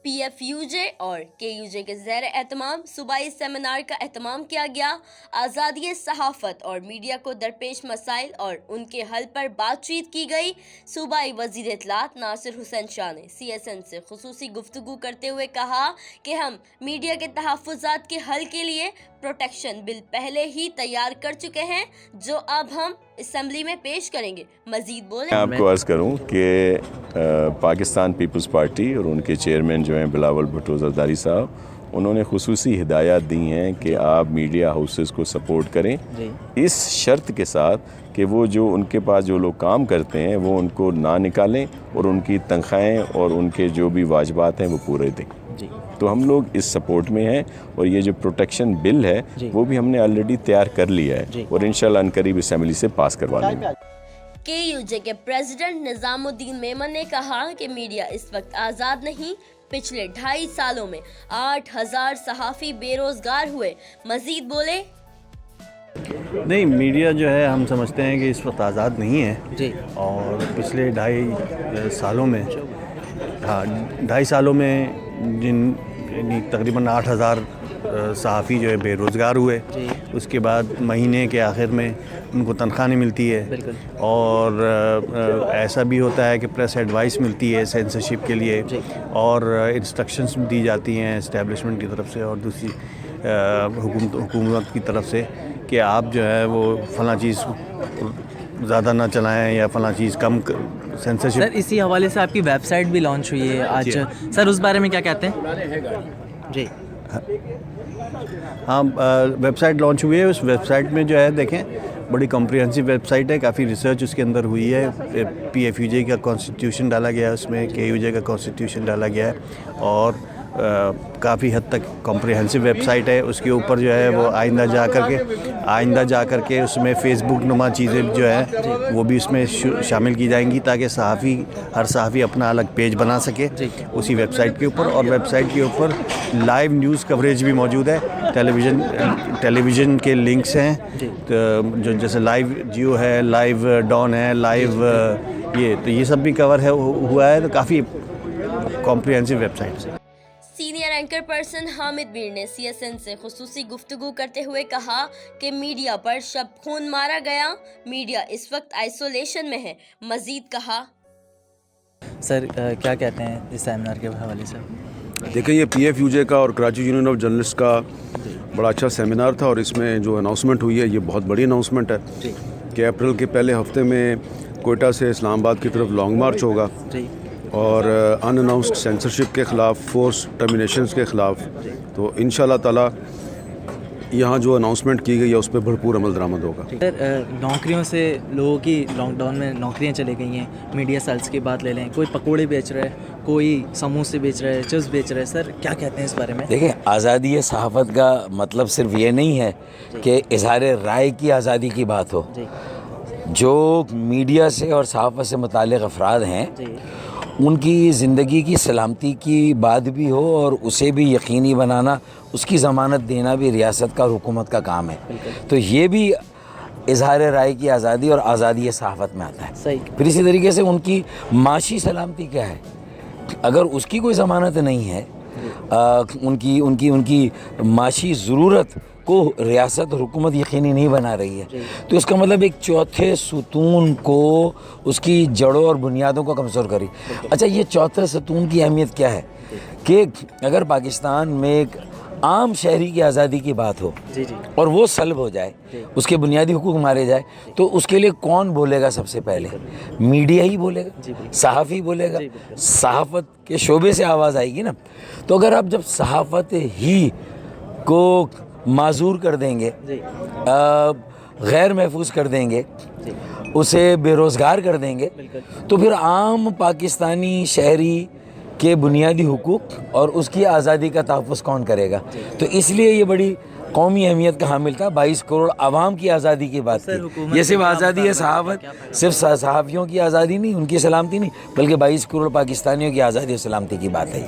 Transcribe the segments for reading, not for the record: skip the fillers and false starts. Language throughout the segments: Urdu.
PFUJ اور KUJ کے زیر اہتمام صوبائی سیمینار کا اہتمام کیا گیا۔ آزادی صحافت اور میڈیا کو درپیش مسائل اور ان کے حل پر بات چیت کی گئی۔ صوبائی وزیر اطلاعات ناصر حسین شاہ نے CSN سے خصوصی گفتگو کرتے ہوئے کہا کہ ہم میڈیا کے تحفظات کے حل کے لیے پروٹیکشن بل پہلے ہی تیار کر چکے ہیں جو اب ہم اسمبلی میں پیش کریں گے۔ مزید بولیں۔ میں آپ کو عرض کروں کہ پاکستان پیپلز پارٹی اور ان کے چیئرمین جو ہیں بلاول بھٹو زرداری صاحب، انہوں نے خصوصی ہدایات دی ہیں کہ آپ میڈیا ہاؤسز کو سپورٹ کریں، اس شرط کے ساتھ کہ وہ جو ان کے پاس جو لوگ کام کرتے ہیں وہ ان کو نہ نکالیں اور ان کی تنخواہیں اور ان کے جو بھی واجبات ہیں وہ پورے دیں۔ تو ہم لوگ اس سپورٹ میں ہیں اور یہ جو پروٹیکشن بل ہے وہ بھی ہم نے آلریڈی تیار کر لیا ہے اور انشاءاللہ عنقریب اسمبلی سے پاس کروا لیں گے۔ KUJ کے پریزیڈنٹ نظام الدین میمن نے کہا کہ میڈیا اس وقت آزاد نہیں، پچھلے 2.5 سالوں میں 8,000 صحافی بے روزگار ہوئے۔ مزید بولے۔ نہیں، میڈیا جو ہے ہم سمجھتے ہیں کہ اس وقت آزاد نہیں ہے اور پچھلے 2.5 سالوں میں 2.5 سالوں میں تقریباً 8,000 صحافی جو ہے بے روزگار ہوئے۔ اس کے بعد مہینے کے آخر میں ان کو تنخواہ نہیں ملتی ہے اور ایسا بھی ہوتا ہے کہ پریس ایڈوائس ملتی ہے سینسرشپ کے لیے اور انسٹرکشنز دی جاتی ہیں اسٹیبلشمنٹ کی طرف سے اور دوسری حکومت کی طرف سے کہ آپ جو ہے وہ فلاں چیز زیادہ نہ چلائیں یا فلاں چیز کم سینسرشپ۔ سر اسی حوالے سے آپ کی ویب سائٹ بھی لانچ ہوئی ہے آج، سر اس بارے میں کیا کہتے ہیں؟ جی ہاں، ویب سائٹ لانچ ہوئی ہے۔ اس ویب سائٹ میں جو ہے دیکھیں بڑی کمپریہنسو ویب سائٹ ہے، کافی ریسرچ اس کے اندر ہوئی ہے۔ PFUJ کا کانسٹیٹیوشن ڈالا گیا ہے، اس میں KUJ کا کانسٹیٹیوشن ڈالا گیا ہے اور کافی حد تک کمپریہنسو ویب سائٹ ہے۔ اس کے اوپر جو ہے وہ آئندہ جا کر کے اس میں فیس بک نما چیزیں جو ہے وہ بھی اس میں شامل کی جائیں گی تاکہ ہر صحافی اپنا الگ پیج بنا سکے اسی ویب سائٹ کے اوپر۔ اور ویب سائٹ کے اوپر لائیو نیوز کوریج بھی موجود ہے، ٹیلی ویژن کے لنکس ہیں جو جیسے لائیو جیو ہے، لائیو ڈان ہے، لائیو یہ سب بھی کور ہوا ہے، تو کافی کمپریہنسو ویب سائٹ ہے۔ سینئر اینکر پرسن حامد میر نے CSN سے خصوصی گفتگو کرتے ہوئے کہا کہ میڈیا پر شب خون مارا گیا، میڈیا اس وقت آئسولیشن میں ہے۔ مزید کہا۔ سر کیا کہتے ہیں اس سیمینار کے حوالے سے؟ دیکھیں، یہ PFUJ کا اور کراچی یونین آف جرنلسٹ کا بڑا اچھا سیمینار تھا اور اس میں جو اناؤنسمنٹ ہوئی ہے یہ بہت بڑی اناؤنسمنٹ ہے کہ اپریل کے پہلے ہفتے میں کوئٹہ سے اسلام آباد کی طرف لانگ مارچ ہوگا اور ان اناؤنسڈ سینسرشپ کے خلاف، فورس ٹرمینیشنز کے خلاف۔ تو انشاءاللہ تعالی یہاں جو اناؤنسمنٹ کی گئی ہے اس پہ بھرپور عمل درآمد ہوگا۔ سر نوکریوں سے لوگوں کی لاک ڈاؤن میں نوکریاں چلے گئی ہیں، میڈیا سیلز کی بات لے لیں، کوئی پکوڑے بیچ رہا ہے، کوئی سموسے بیچ رہا ہے، چپس بیچ رہا ہے، سر کیا کہتے ہیں اس بارے میں؟ دیکھیں، آزادی صحافت کا مطلب صرف یہ نہیں ہے کہ اظہار رائے کی آزادی کی بات ہو۔ جو میڈیا سے اور صحافت سے متعلق افراد ہیں ان کی زندگی کی سلامتی کی بات بھی ہو اور اسے بھی یقینی بنانا، اس کی ضمانت دینا بھی ریاست کا اور حکومت کا کام ہے۔ تو یہ بھی اظہار رائے کی آزادی اور آزادی صحافت میں آتا ہے۔ پھر اسی طریقے سے ان کی معاشی سلامتی کیا ہے؟ اگر اس کی کوئی ضمانت نہیں ہے، ان کی معاشی ضرورت کو ریاست اور حکومت یقینی نہیں بنا رہی ہے تو اس کا مطلب ایک چوتھے ستون کو، اس کی جڑوں اور بنیادوں کو کمزور کری۔ اچھا، یہ چوتھے ستون کی اہمیت کیا ہے کہ اگر پاکستان میں ایک عام شہری کی آزادی کی بات ہو اور وہ سلب ہو جائے، اس کے بنیادی حقوق مارے جائے، تو اس کے لیے کون بولے گا؟ سب سے پہلے میڈیا ہی بولے گا، صحافی بولے گا، صحافت کے شعبے سے آواز آئے گی نا۔ تو اگر آپ جب صحافت ہی کو معذور کر دیں گے، غیر محفوظ کر دیں گے، اسے بے روزگار کر دیں گے، تو پھر عام پاکستانی شہری کے بنیادی حقوق اور اس کی آزادی کا تحفظ کون کرے گا؟ تو اس لیے یہ بڑی قومی اہمیت کا حامل تھا۔ 22 کروڑ عوام کی آزادی کی بات کی۔ یہ صرف آزادی ہے صحافت، صرف صحافیوں کی آزادی نہیں، ان کی سلامتی نہیں، بلکہ 22 کروڑ پاکستانیوں کی آزادی اور سلامتی کی بات ہے۔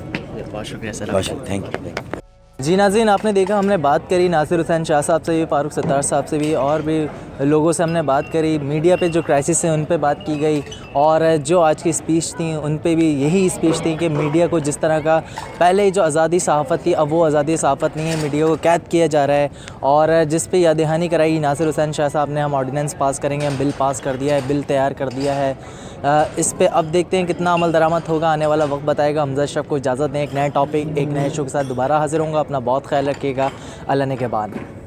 بہت شکریہ سر، بہت شکریہ، تھینک یو۔ جی ناظرین، آپ نے دیکھا ہم نے بات کری ناصر حسین شاہ صاحب سے بھی، فاروق ستار صاحب سے بھی، اور بھی لوگوں سے ہم نے بات کری, میڈیا پہ جو کرائسس ہیں ان پہ بات کی گئی, اور جو آج کی اسپیچ تھیں ان پہ بھی یہی اسپیچ تھی کہ میڈیا کو جس طرح کا پہلے جو آزادی صحافت تھی اب وہ آزادی صحافت نہیں ہے, میڈیا کو قید کیا جا رہا ہے, اور جس پہ یاد دہانی کرائی ناصر حسین شاہ صاحب نے. ہم آرڈیننس پاس کریں گے, ہم بل پاس کر دیا ہے, بل تیار کر دیا ہے, اس پہ اب دیکھتے ہیں کتنا عمل درآمد ہوگا, آنے والا وقت بتائے گا. حمزہ اشرف کو اجازت دیں, ایک نئے ٹاپک ایک نئے شو کے ساتھ دوبارہ حاضر ہوں گا. اپنا بہت خیال رکھیے گا, اللہ نے کے بعد.